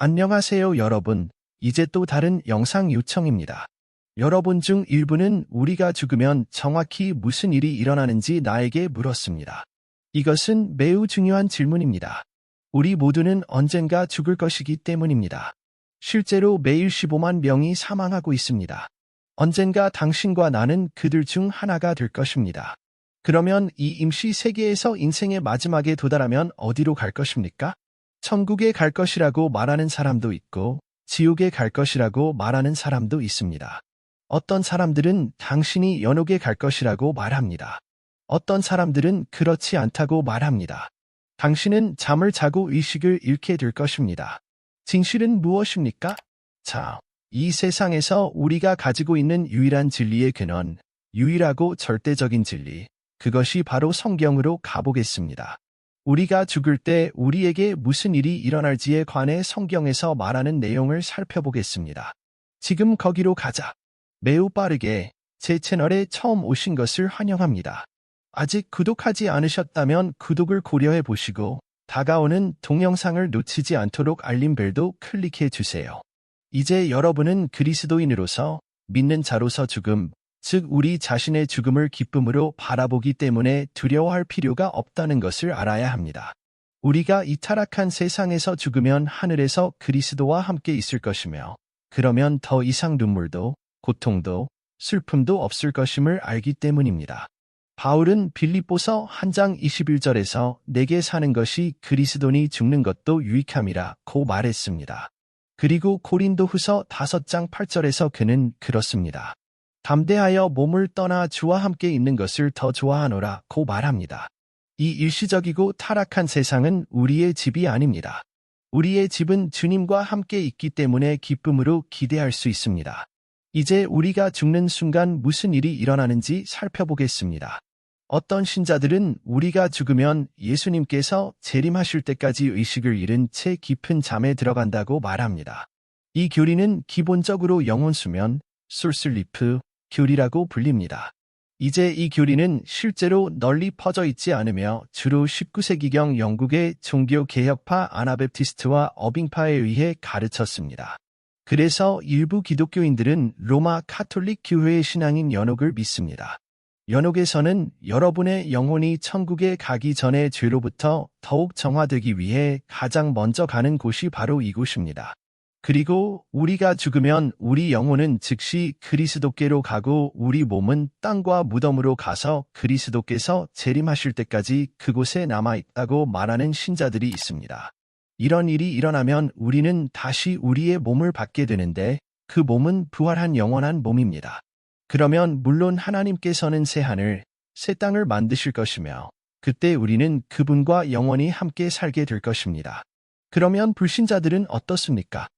안녕하세요 여러분. 이제 또 다른 영상 요청입니다. 여러분 중 일부는 우리가 죽으면 정확히 무슨 일이 일어나는지 나에게 물었습니다. 이것은 매우 중요한 질문입니다. 우리 모두는 언젠가 죽을 것이기 때문입니다. 실제로 매일 15만 명이 사망하고 있습니다. 언젠가 당신과 나는 그들 중 하나가 될 것입니다. 그러면 이 임시 세계에서 인생의 마지막에 도달하면 어디로 갈 것입니까? 천국에 갈 것이라고 말하는 사람도 있고 지옥에 갈 것이라고 말하는 사람도 있습니다. 어떤 사람들은 당신이 연옥에 갈 것이라고 말합니다. 어떤 사람들은 그렇지 않다고 말합니다. 당신은 잠을 자고 의식을 잃게 될 것입니다. 진실은 무엇입니까? 자, 이 세상에서 우리가 가지고 있는 유일한 진리의 근원, 유일하고 절대적인 진리, 그것이 바로 성경으로 가보겠습니다. 우리가 죽을 때 우리에게 무슨 일이 일어날지에 관해 성경에서 말하는 내용을 살펴보겠습니다. 지금 거기로 가자. 매우 빠르게 제 채널에 처음 오신 것을 환영합니다. 아직 구독하지 않으셨다면 구독을 고려해 보시고 다가오는 동영상을 놓치지 않도록 알림벨도 클릭해 주세요. 이제 여러분은 그리스도인으로서 믿는 자로서 죽음, 즉 우리 자신의 죽음을 기쁨으로 바라보기 때문에 두려워할 필요가 없다는 것을 알아야 합니다. 우리가 이 타락한 세상에서 죽으면 하늘에서 그리스도와 함께 있을 것이며 그러면 더 이상 눈물도 고통도 슬픔도 없을 것임을 알기 때문입니다. 바울은 빌립보서 1장 21절에서 내게 사는 것이 그리스도니 죽는 것도 유익함이라고 말했습니다. 그리고 고린도후서 5장 8절에서 그는 그렇습니다. 담대하여 몸을 떠나 주와 함께 있는 것을 더 좋아하노라고 말합니다. 이 일시적이고 타락한 세상은 우리의 집이 아닙니다. 우리의 집은 주님과 함께 있기 때문에 기쁨으로 기대할 수 있습니다. 이제 우리가 죽는 순간 무슨 일이 일어나는지 살펴보겠습니다. 어떤 신자들은 우리가 죽으면 예수님께서 재림하실 때까지 의식을 잃은 채 깊은 잠에 들어간다고 말합니다. 이 교리는 기본적으로 영혼수면, 솔슬리프, 교리라고 불립니다. 이제 이 교리는 실제로 널리 퍼져 있지 않으며 주로 19세기경 영국의 종교개혁파 아나베프티스트와 어빙파에 의해 가르쳤습니다. 그래서 일부 기독교인들은 로마 카톨릭 교회의 신앙인 연옥을 믿습니다. 연옥에서는 여러분의 영혼이 천국에 가기 전에 죄로부터 더욱 정화되기 위해 가장 먼저 가는 곳이 바로 이곳입니다. 그리고 우리가 죽으면 우리 영혼은 즉시 그리스도께로 가고 우리 몸은 땅과 무덤으로 가서 그리스도께서 재림하실 때까지 그곳에 남아있다고 말하는 신자들이 있습니다. 이런 일이 일어나면 우리는 다시 우리의 몸을 받게 되는데 그 몸은 부활한 영원한 몸입니다. 그러면 물론 하나님께서는 새 하늘, 새 땅을 만드실 것이며 그때 우리는 그분과 영원히 함께 살게 될 것입니다. 그러면 불신자들은 어떻습니까?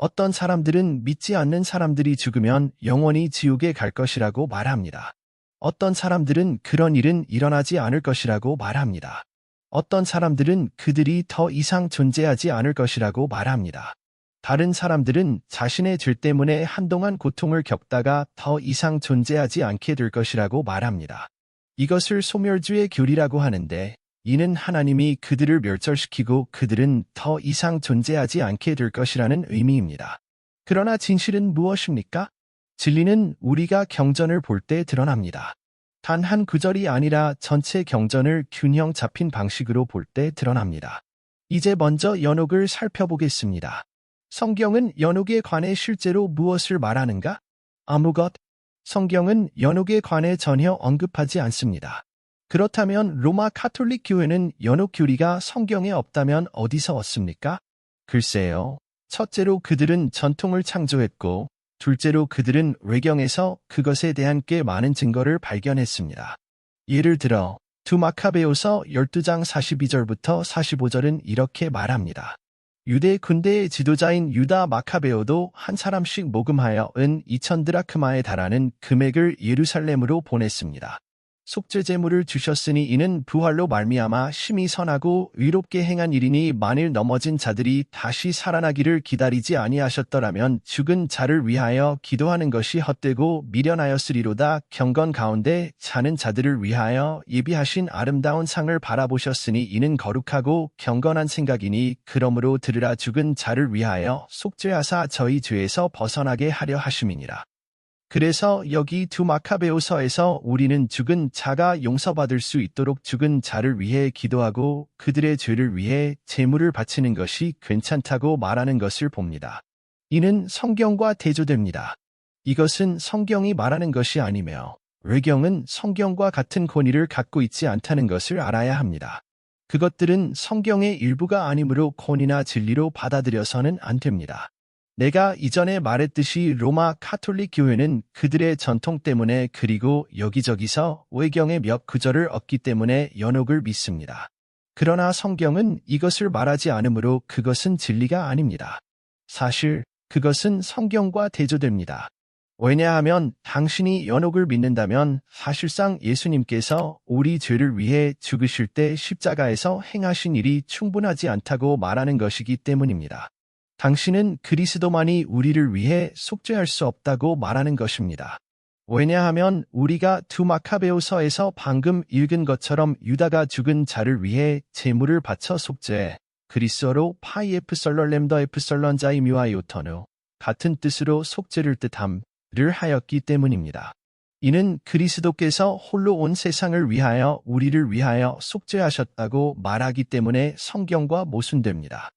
어떤 사람들은 믿지 않는 사람들이 죽으면 영원히 지옥에 갈 것이라고 말합니다. 어떤 사람들은 그런 일은 일어나지 않을 것이라고 말합니다. 어떤 사람들은 그들이 더 이상 존재하지 않을 것이라고 말합니다. 다른 사람들은 자신의 죄 때문에 한동안 고통을 겪다가 더 이상 존재하지 않게 될 것이라고 말합니다. 이것을 소멸주의 교리라고 하는데 이는 하나님이 그들을 멸절시키고 그들은 더 이상 존재하지 않게 될 것이라는 의미입니다. 그러나 진실은 무엇입니까? 진리는 우리가 경전을 볼 때 드러납니다. 단 한 구절이 아니라 전체 경전을 균형 잡힌 방식으로 볼 때 드러납니다. 이제 먼저 연옥을 살펴보겠습니다. 성경은 연옥에 관해 실제로 무엇을 말하는가? 아무것. 성경은 연옥에 관해 전혀 언급하지 않습니다. 그렇다면 로마 카톨릭 교회는 연옥 교리가 성경에 없다면 어디서 얻습니까? 글쎄요. 첫째로 그들은 전통을 창조했고, 둘째로 그들은 외경에서 그것에 대한 꽤 많은 증거를 발견했습니다. 예를 들어 두 마카베오서 12장 42절부터 45절은 이렇게 말합니다. 유대 군대의 지도자인 유다 마카베오도 한 사람씩 모금하여 은 2000 드라크마에 달하는 금액을 예루살렘으로 보냈습니다. 속죄 제물을 주셨으니 이는 부활로 말미암아 심히 선하고 의롭게 행한 일이니 만일 넘어진 자들이 다시 살아나기를 기다리지 아니하셨더라면 죽은 자를 위하여 기도하는 것이 헛되고 미련하였으리로다. 경건 가운데 자는 자들을 위하여 예비하신 아름다운 상을 바라보셨으니 이는 거룩하고 경건한 생각이니 그러므로 들으라. 죽은 자를 위하여 속죄하사 저희 죄에서 벗어나게 하려 하심이니라. 그래서 여기 두 마카베오서에서 우리는 죽은 자가 용서받을 수 있도록 죽은 자를 위해 기도하고 그들의 죄를 위해 제물을 바치는 것이 괜찮다고 말하는 것을 봅니다. 이는 성경과 대조됩니다. 이것은 성경이 말하는 것이 아니며 외경은 성경과 같은 권위를 갖고 있지 않다는 것을 알아야 합니다. 그것들은 성경의 일부가 아니므로 권위나 진리로 받아들여서는 안 됩니다. 내가 이전에 말했듯이 로마 카톨릭 교회는 그들의 전통 때문에 그리고 여기저기서 외경의 몇 구절을 얻기 때문에 연옥을 믿습니다. 그러나 성경은 이것을 말하지 않으므로 그것은 진리가 아닙니다. 사실 그것은 성경과 대조됩니다. 왜냐하면 당신이 연옥을 믿는다면 사실상 예수님께서 우리 죄를 위해 죽으실 때 십자가에서 행하신 일이 충분하지 않다고 말하는 것이기 때문입니다. 당신은 그리스도만이 우리를 위해 속죄할 수 없다고 말하는 것입니다. 왜냐하면 우리가 두 마카베오서에서 방금 읽은 것처럼 유다가 죽은 자를 위해 제물을 바쳐 속죄, 그리스어로 파이에프설럴렘더 에프설런자이뮤아이오터누 같은 뜻으로 속죄를 뜻함을 하였기 때문입니다. 이는 그리스도께서 홀로 온 세상을 위하여 우리를 위하여 속죄하셨다고 말하기 때문에 성경과 모순됩니다.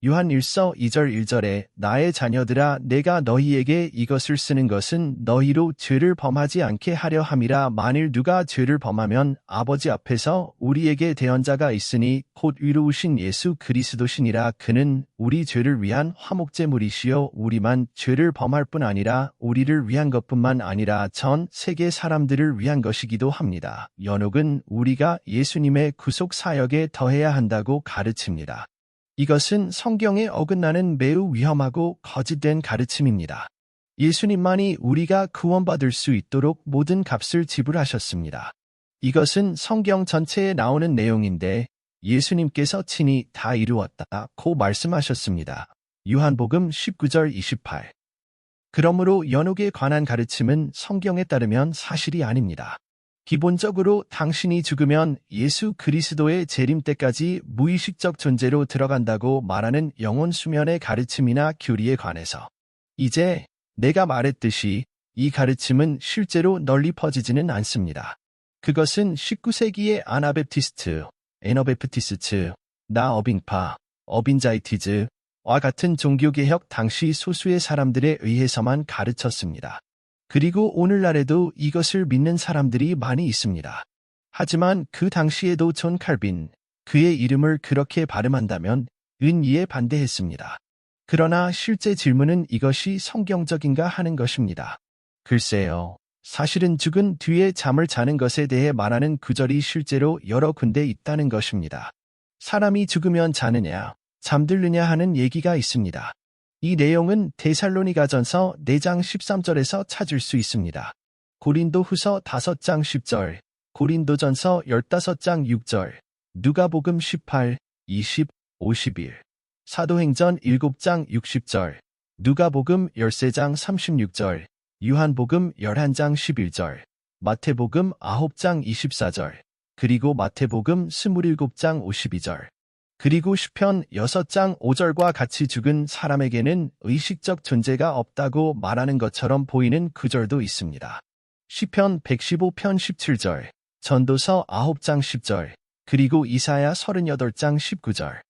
요한 1서 2절 1절에 나의 자녀들아 내가 너희에게 이것을 쓰는 것은 너희로 죄를 범하지 않게 하려 함이라. 만일 누가 죄를 범하면 아버지 앞에서 우리에게 대언자가 있으니 곧 의로우신 예수 그리스도시니라. 그는 우리 죄를 위한 화목제물이시요 우리만 죄를 범할 뿐 아니라 우리를 위한 것뿐만 아니라 전 세계 사람들을 위한 것이기도 합니다. 연옥은 우리가 예수님의 구속 사역에 더해야 한다고 가르칩니다. 이것은 성경에 어긋나는 매우 위험하고 거짓된 가르침입니다. 예수님만이 우리가 구원받을 수 있도록 모든 값을 지불하셨습니다. 이것은 성경 전체에 나오는 내용인데 예수님께서 친히 다 이루었다고 말씀하셨습니다. 요한복음 19절 28. 그러므로 연옥에 관한 가르침은 성경에 따르면 사실이 아닙니다. 기본적으로 당신이 죽으면 예수 그리스도의 재림 때까지 무의식적 존재로 들어간다고 말하는 영혼 수면의 가르침이나 교리에 관해서 이제 내가 말했듯이 이 가르침은 실제로 널리 퍼지지는 않습니다. 그것은 19세기의 아나베프티스트, 에너베프티스트, 나어빙파, 어빈자이티즈와 같은 종교개혁 당시 소수의 사람들에 의해서만 가르쳤습니다. 그리고 오늘날에도 이것을 믿는 사람들이 많이 있습니다. 하지만 그 당시에도 존 칼빈, 그의 이름을 그렇게 발음한다면 은이에 반대했습니다. 그러나 실제 질문은 이것이 성경적인가 하는 것입니다. 글쎄요. 사실은 죽은 뒤에 잠을 자는 것에 대해 말하는 구절이 실제로 여러 군데 있다는 것입니다. 사람이 죽으면 자느냐, 잠들느냐 하는 얘기가 있습니다. 이 내용은 데살로니가전서 4장 13절에서 찾을 수 있습니다. 고린도후서 5장 10절, 고린도전서 15장 6절, 누가복음 18, 20, 51, 사도행전 7장 60절, 누가복음 13장 36절, 요한복음 11장 11절, 마태복음 9장 24절, 그리고 마태복음 27장 52절. 그리고 시편 6장 5절과 같이 죽은 사람에게는 의식적 존재가 없다고 말하는 것처럼 보이는 구절도 있습니다. 시편 115편 17절, 전도서 9장 10절, 그리고 이사야 38장 19절.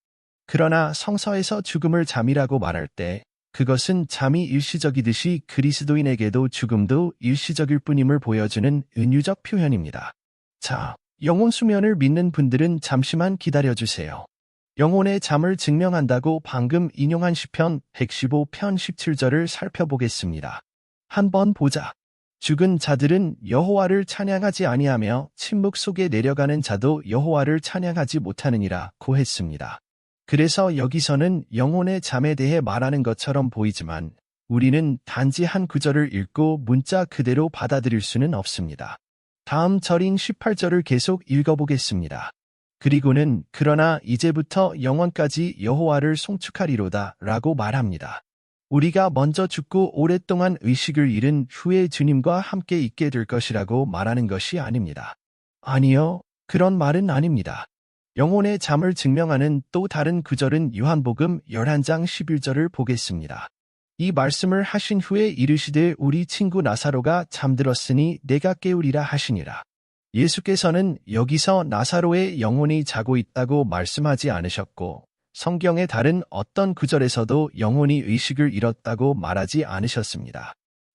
그러나 성서에서 죽음을 잠이라고 말할 때 그것은 잠이 일시적이듯이 그리스도인에게도 죽음도 일시적일 뿐임을 보여주는 은유적 표현입니다. 자, 영혼 수면을 믿는 분들은 잠시만 기다려주세요. 영혼의 잠을 증명한다고 방금 인용한 시편 115편 17절을 살펴보겠습니다. 한번 보자. 죽은 자들은 여호와를 찬양하지 아니하며 침묵 속에 내려가는 자도 여호와를 찬양하지 못하느니라고 했습니다. 그래서 여기서는 영혼의 잠에 대해 말하는 것처럼 보이지만 우리는 단지 한 구절을 읽고 문자 그대로 받아들일 수는 없습니다. 다음 절인 18절을 계속 읽어보겠습니다. 그리고는 그러나 이제부터 영원까지 여호와를 송축하리로다 라고 말합니다. 우리가 먼저 죽고 오랫동안 의식을 잃은 후에 주님과 함께 있게 될 것이라고 말하는 것이 아닙니다. 아니요, 그런 말은 아닙니다. 영혼의 잠을 증명하는 또 다른 구절은 요한복음 11장 11절을 보겠습니다. 이 말씀을 하신 후에 이르시되 우리 친구 나사로가 잠들었으니 내가 깨우리라 하시니라. 예수께서는 여기서 나사로의 영혼이 자고 있다고 말씀하지 않으셨고 성경의 다른 어떤 구절에서도 영혼이 의식을 잃었다고 말하지 않으셨습니다.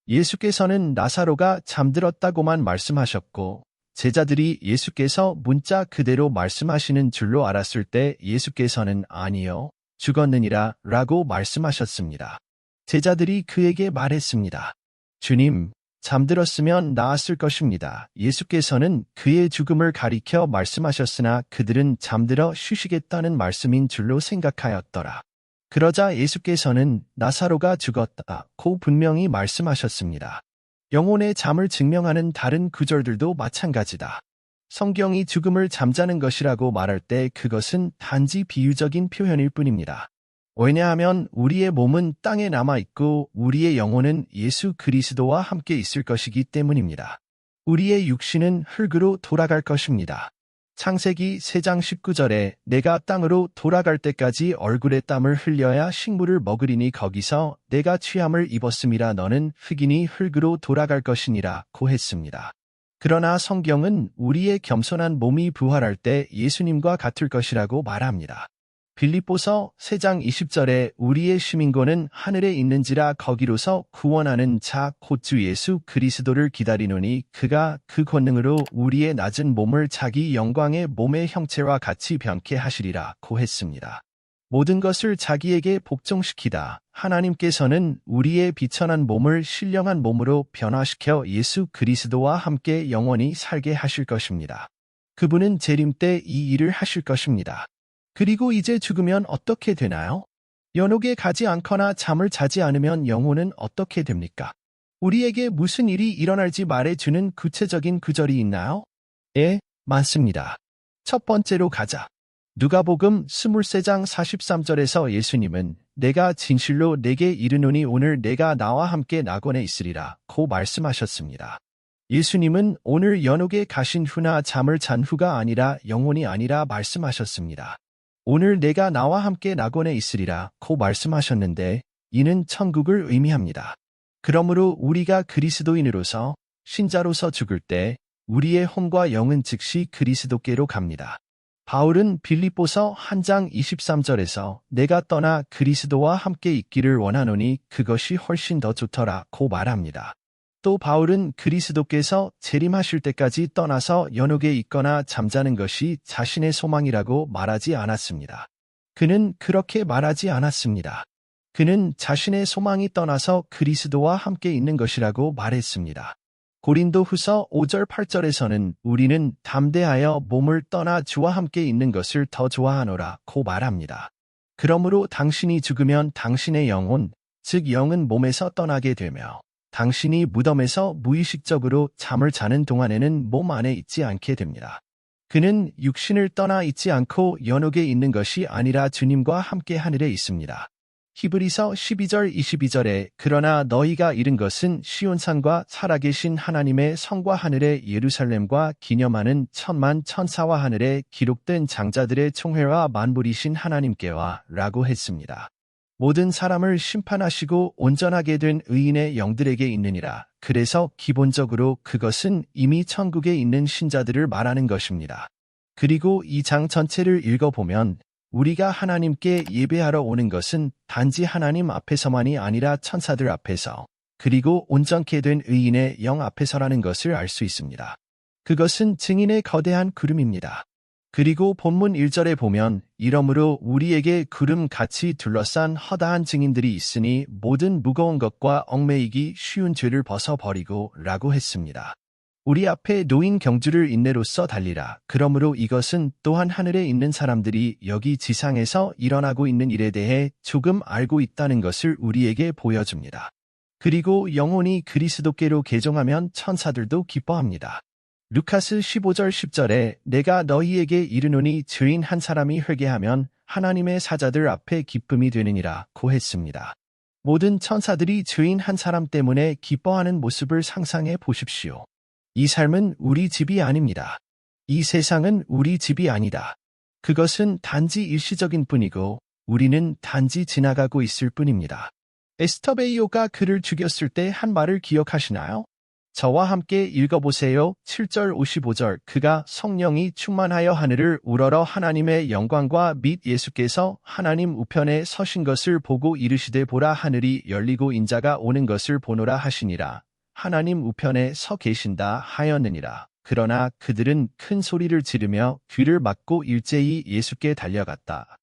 예수께서는 나사로가 잠들었다고만 말씀하셨고 제자들이 예수께서 문자 그대로 말씀하시는 줄로 알았을 때 예수께서는 아니요, 죽었느니라 라고 말씀하셨습니다. 제자들이 그에게 말했습니다. 주님, 잠들었으면 나았을 것입니다. 예수께서는 그의 죽음을 가리켜 말씀하셨으나 그들은 잠들어 쉬시겠다는 말씀인 줄로 생각하였더라. 그러자 예수께서는 나사로가 죽었다고 분명히 말씀하셨습니다. 영혼의 잠을 증명하는 다른 구절들도 마찬가지다. 성경이 죽음을 잠자는 것이라고 말할 때 그것은 단지 비유적인 표현일 뿐입니다. 왜냐하면 우리의 몸은 땅에 남아있고 우리의 영혼은 예수 그리스도와 함께 있을 것이기 때문입니다. 우리의 육신은 흙으로 돌아갈 것입니다. 창세기 3장 19절에 내가 땅으로 돌아갈 때까지 얼굴에 땀을 흘려야 식물을 먹으리니 거기서 내가 취함을 입었음이라 너는 흙이니 흙으로 돌아갈 것이니라 고 했습니다. 그러나 성경은 우리의 겸손한 몸이 부활할 때 예수님과 같을 것이라고 말합니다. 빌립보서 3장 20절에 우리의 시민권은 하늘에 있는지라 거기로서 구원하는 자 곧 주 예수 그리스도를 기다리노니 그가 그 권능으로 우리의 낮은 몸을 자기 영광의 몸의 형체와 같이 변케 하시리라 고 했습니다. 모든 것을 자기에게 복종시키다 하나님께서는 우리의 비천한 몸을 신령한 몸으로 변화시켜 예수 그리스도와 함께 영원히 살게 하실 것입니다. 그분은 재림 때 이 일을 하실 것입니다. 그리고 이제 죽으면 어떻게 되나요? 연옥에 가지 않거나 잠을 자지 않으면 영혼은 어떻게 됩니까? 우리에게 무슨 일이 일어날지 말해주는 구체적인 구절이 있나요? 예, 많습니다. 첫 번째로 가자. 누가복음 23장 43절에서 예수님은 내가 진실로 내게 이르노니 오늘 내가 나와 함께 낙원에 있으리라 고 말씀하셨습니다. 예수님은 오늘 연옥에 가신 후나 잠을 잔 후가 아니라 영혼이 아니라 말씀하셨습니다. 오늘 내가 나와 함께 낙원에 있으리라 고 말씀하셨는데 이는 천국을 의미합니다. 그러므로 우리가 그리스도인으로서 신자로서 죽을 때 우리의 혼과 영은 즉시 그리스도께로 갑니다. 바울은 빌립보서 1장 23절에서 내가 떠나 그리스도와 함께 있기를 원하노니 그것이 훨씬 더 좋더라 고 말합니다. 또 바울은 그리스도께서 재림하실 때까지 떠나서 연옥에 있거나 잠자는 것이 자신의 소망이라고 말하지 않았습니다. 그는 그렇게 말하지 않았습니다. 그는 자신의 소망이 떠나서 그리스도와 함께 있는 것이라고 말했습니다. 고린도후서 5절 8절에서는 우리는 담대하여 몸을 떠나 주와 함께 있는 것을 더 좋아하노라 고 말합니다. 그러므로 당신이 죽으면 당신의 영혼, 즉 영은 몸에서 떠나게 되며 당신이 무덤에서 무의식적으로 잠을 자는 동안에는 몸 안에 있지 않게 됩니다. 그는 육신을 떠나 있지 않고 연옥에 있는 것이 아니라 주님과 함께 하늘에 있습니다. 히브리서 12절 22절에 그러나 너희가 잃은 것은 시온산과 살아계신 하나님의 성과 하늘의 예루살렘과 기념하는 천만 천사와 하늘에 기록된 장자들의 총회와 만물이신 하나님께와 라고 했습니다. 모든 사람을 심판하시고 온전하게 된 의인의 영들에게 있느니라. 그래서 기본적으로 그것은 이미 천국에 있는 신자들을 말하는 것입니다. 그리고 이 장 전체를 읽어보면 우리가 하나님께 예배하러 오는 것은 단지 하나님 앞에서만이 아니라 천사들 앞에서 그리고 온전케 된 의인의 영 앞에서라는 것을 알 수 있습니다. 그것은 증인의 거대한 구름입니다. 그리고 본문 1절에 보면 이러므로 우리에게 구름같이 둘러싼 허다한 증인들이 있으니 모든 무거운 것과 얽매이기 쉬운 죄를 벗어버리고 라고 했습니다. 우리 앞에 놓인 경주를 인내로써 달리라. 그러므로 이것은 또한 하늘에 있는 사람들이 여기 지상에서 일어나고 있는 일에 대해 조금 알고 있다는 것을 우리에게 보여줍니다. 그리고 영혼이 그리스도께로 개종하면 천사들도 기뻐합니다. 루카스 15절 10절에 내가 너희에게 이르노니 죄인 한 사람이 회개하면 하나님의 사자들 앞에 기쁨이 되느니라 고 했습니다. 모든 천사들이 죄인 한 사람 때문에 기뻐하는 모습을 상상해 보십시오. 이 삶은 우리 집이 아닙니다. 이 세상은 우리 집이 아니다. 그것은 단지 일시적인 뿐이고 우리는 단지 지나가고 있을 뿐입니다. 에스터 베이오가 그를 죽였을 때 한 말을 기억하시나요? 저와 함께 읽어보세요. 7절 55절 그가 성령이 충만하여 하늘을 우러러 하나님의 영광과 및 예수께서 하나님 우편에 서신 것을 보고 이르시되 보라 하늘이 열리고 인자가 오는 것을 보노라 하시니라. 하나님 우편에 서 계신다 하였느니라. 그러나 그들은 큰 소리를 지르며 귀를 막고 일제히 예수께 달려갔다.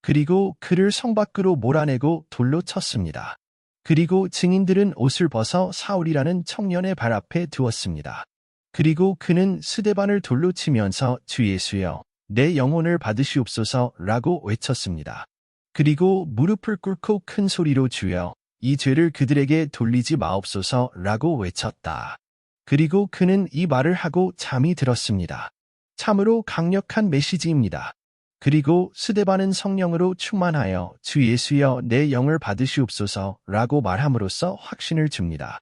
그리고 그를 성 밖으로 몰아내고 돌로 쳤습니다. 그리고 증인들은 옷을 벗어 사울이라는 청년의 발 앞에 두었습니다. 그리고 그는 스데반을 돌로 치면서 주 예수여, 내 영혼을 받으시옵소서 라고 외쳤습니다. 그리고 무릎을 꿇고 큰 소리로 주여, 이 죄를 그들에게 돌리지 마옵소서 라고 외쳤다. 그리고 그는 이 말을 하고 잠이 들었습니다. 참으로 강력한 메시지입니다. 그리고 스데반은 성령으로 충만하여 주 예수여 내 영을 받으시옵소서 라고 말함으로써 확신을 줍니다.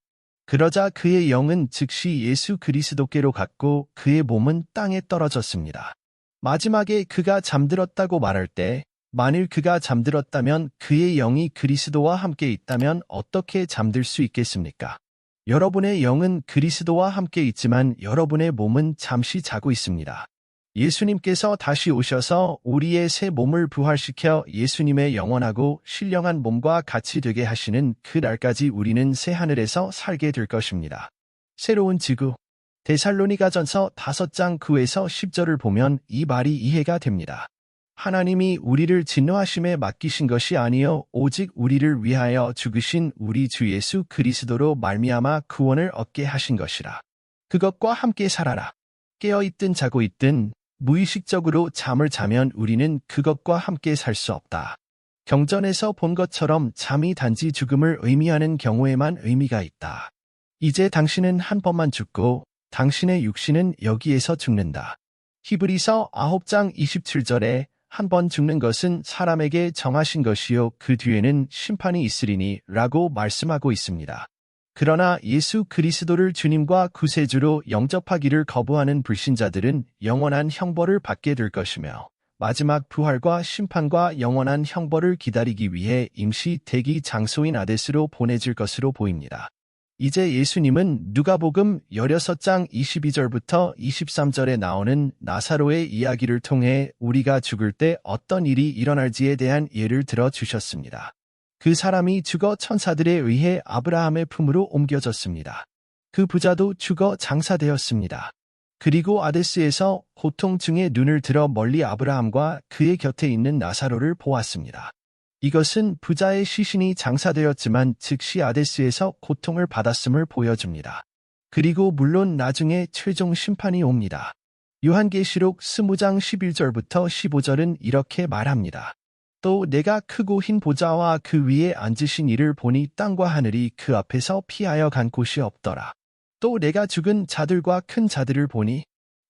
그러자 그의 영은 즉시 예수 그리스도께로 갔고 그의 몸은 땅에 떨어졌습니다. 마지막에 그가 잠들었다고 말할 때 만일 그가 잠들었다면 그의 영이 그리스도와 함께 있다면 어떻게 잠들 수 있겠습니까? 여러분의 영은 그리스도와 함께 있지만 여러분의 몸은 잠시 자고 있습니다. 예수님께서 다시 오셔서 우리의 새 몸을 부활시켜 예수님의 영원하고 신령한 몸과 같이 되게 하시는 그 날까지 우리는 새 하늘에서 살게 될 것입니다. 새로운 지구. 데살로니가전서 5장 9에서 10절을 보면 이 말이 이해가 됩니다. 하나님이 우리를 진노하심에 맡기신 것이 아니요 오직 우리를 위하여 죽으신 우리 주 예수 그리스도로 말미암아 구원을 얻게 하신 것이라. 그것과 함께 살아라. 깨어있든 자고 있든 무의식적으로 잠을 자면 우리는 그것과 함께 살 수 없다. 경전에서 본 것처럼 잠이 단지 죽음을 의미하는 경우에만 의미가 있다. 이제 당신은 한 번만 죽고 당신의 육신은 여기에서 죽는다. 히브리서 9장 27절에 한 번 죽는 것은 사람에게 정하신 것이요 그 뒤에는 심판이 있으리니 라고 말씀하고 있습니다. 그러나 예수 그리스도를 주님과 구세주로 영접하기를 거부하는 불신자들은 영원한 형벌을 받게 될 것이며 마지막 부활과 심판과 영원한 형벌을 기다리기 위해 임시 대기 장소인 아데스로 보내질 것으로 보입니다. 이제 예수님은 누가복음 16장 22절부터 23절에 나오는 나사로의 이야기를 통해 우리가 죽을 때 어떤 일이 일어날지에 대한 예를 들어 주셨습니다. 그 사람이 죽어 천사들에 의해 아브라함의 품으로 옮겨졌습니다. 그 부자도 죽어 장사되었습니다. 그리고 아데스에서 고통 중에 눈을 들어 멀리 아브라함과 그의 곁에 있는 나사로를 보았습니다. 이것은 부자의 시신이 장사되었지만 즉시 아데스에서 고통을 받았음을 보여줍니다. 그리고 물론 나중에 최종 심판이 옵니다. 요한계시록 20장 11절부터 15절은 이렇게 말합니다. 또 내가 크고 흰 보좌와 그 위에 앉으신 이를 보니 땅과 하늘이 그 앞에서 피하여 간 곳이 없더라. 또 내가 죽은 자들과 큰 자들을 보니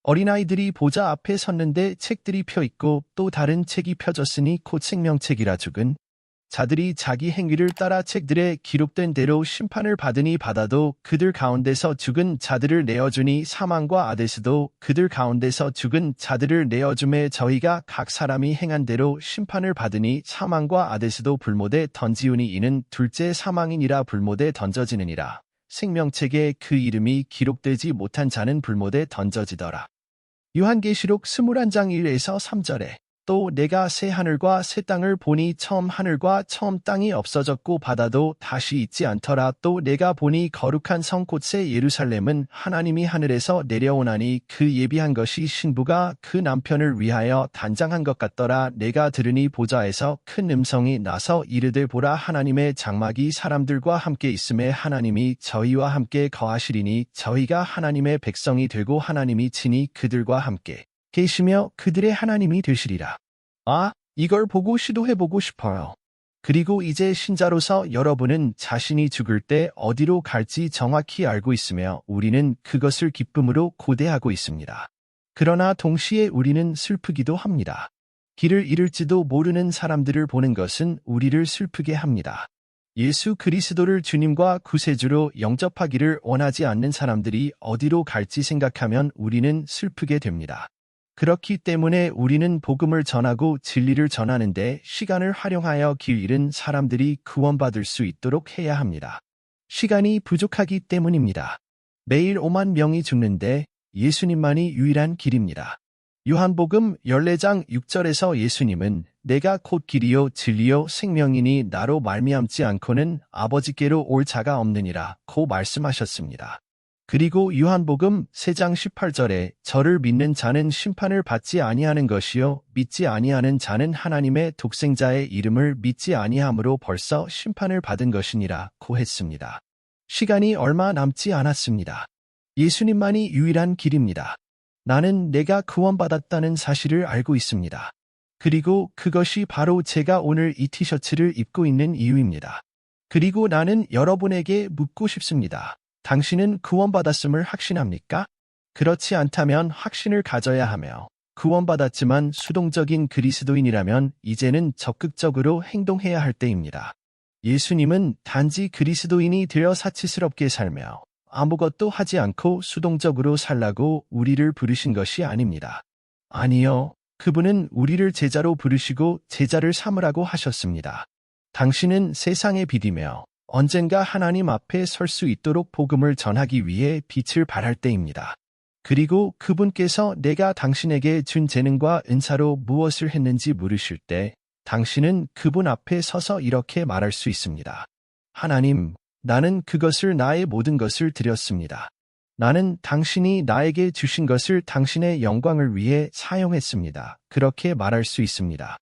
어린아이들이 보좌 앞에 섰는데 책들이 펴 있고 또 다른 책이 펴졌으니 곧 생명책이라 죽은 자들이 자기 행위를 따라 책들에 기록된 대로 심판을 받으니 받아도 그들 가운데서 죽은 자들을 내어주니 사망과 아데스도 그들 가운데서 죽은 자들을 내어줌에 저희가 각 사람이 행한 대로 심판을 받으니 사망과 아데스도 불못에 던지우니 이는 둘째 사망이니라 불못에 던져지느니라. 생명책에 그 이름이 기록되지 못한 자는 불못에 던져지더라. 요한계시록 21장 1에서 3절에 또 내가 새 하늘과 새 땅을 보니 처음 하늘과 처음 땅이 없어졌고 바다도 다시 있지 않더라. 또 내가 보니 거룩한 성 곧 새 예루살렘은 하나님이 하늘에서 내려오나니 그 예비한 것이 신부가 그 남편을 위하여 단장한 것 같더라. 내가 들으니 보좌에서 큰 음성이 나서 이르되 보라 하나님의 장막이 사람들과 함께 있음에 하나님이 저희와 함께 거하시리니 저희가 하나님의 백성이 되고 하나님이 친히 그들과 함께 계시며 그들의 하나님이 되시리라. 아, 이걸 보고 시도해보고 싶어요. 그리고 이제 신자로서 여러분은 자신이 죽을 때 어디로 갈지 정확히 알고 있으며 우리는 그것을 기쁨으로 고대하고 있습니다. 그러나 동시에 우리는 슬프기도 합니다. 길을 잃을지도 모르는 사람들을 보는 것은 우리를 슬프게 합니다. 예수 그리스도를 주님과 구세주로 영접하기를 원하지 않는 사람들이 어디로 갈지 생각하면 우리는 슬프게 됩니다. 그렇기 때문에 우리는 복음을 전하고 진리를 전하는데 시간을 활용하여 길 잃은 사람들이 구원받을 수 있도록 해야 합니다. 시간이 부족하기 때문입니다. 매일 5만 명이 죽는데 예수님만이 유일한 길입니다. 요한복음 14장 6절에서 예수님은 내가 곧 길이요 진리요 생명이니 나로 말미암지 않고는 아버지께로 올 자가 없느니라 고 말씀하셨습니다. 그리고 요한복음 3장 18절에 저를 믿는 자는 심판을 받지 아니하는 것이요 믿지 아니하는 자는 하나님의 독생자의 이름을 믿지 아니함으로 벌써 심판을 받은 것이니라 고 했습니다. 시간이 얼마 남지 않았습니다. 예수님만이 유일한 길입니다. 나는 내가 구원받았다는 사실을 알고 있습니다. 그리고 그것이 바로 제가 오늘 이 티셔츠를 입고 있는 이유입니다. 그리고 나는 여러분에게 묻고 싶습니다. 당신은 구원받았음을 확신합니까? 그렇지 않다면 확신을 가져야 하며 구원받았지만 수동적인 그리스도인이라면 이제는 적극적으로 행동해야 할 때입니다. 예수님은 단지 그리스도인이 되어 사치스럽게 살며 아무것도 하지 않고 수동적으로 살라고 우리를 부르신 것이 아닙니다. 아니요, 그분은 우리를 제자로 부르시고 제자를 삼으라고 하셨습니다. 당신은 세상의 빛이며 언젠가 하나님 앞에 설 수 있도록 복음을 전하기 위해 빛을 발할 때입니다. 그리고 그분께서 내가 당신에게 준 재능과 은사로 무엇을 했는지 물으실 때 당신은 그분 앞에 서서 이렇게 말할 수 있습니다. 하나님, 나는 그것을 나의 모든 것을 드렸습니다. 나는 당신이 나에게 주신 것을 당신의 영광을 위해 사용했습니다. 그렇게 말할 수 있습니다.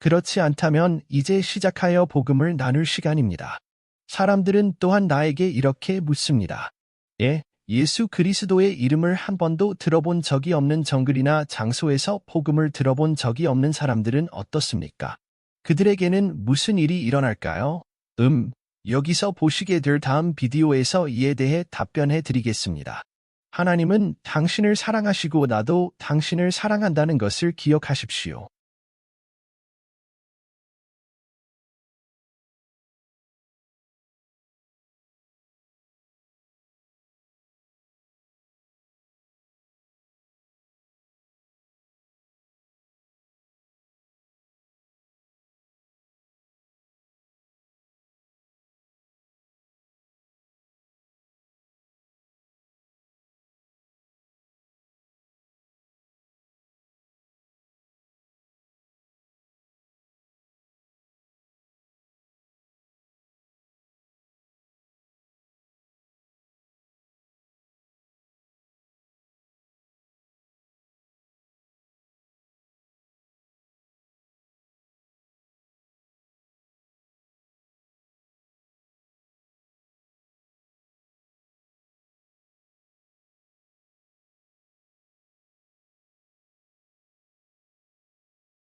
그렇지 않다면 이제 시작하여 복음을 나눌 시간입니다. 사람들은 또한 나에게 이렇게 묻습니다. 예수 그리스도의 이름을 한 번도 들어본 적이 없는 정글이나 장소에서 복음을 들어본 적이 없는 사람들은 어떻습니까? 그들에게는 무슨 일이 일어날까요? 여기서 보시게 될 다음 비디오에서 이에 대해 답변해 드리겠습니다. 하나님은 당신을 사랑하시고 나도 당신을 사랑한다는 것을 기억하십시오.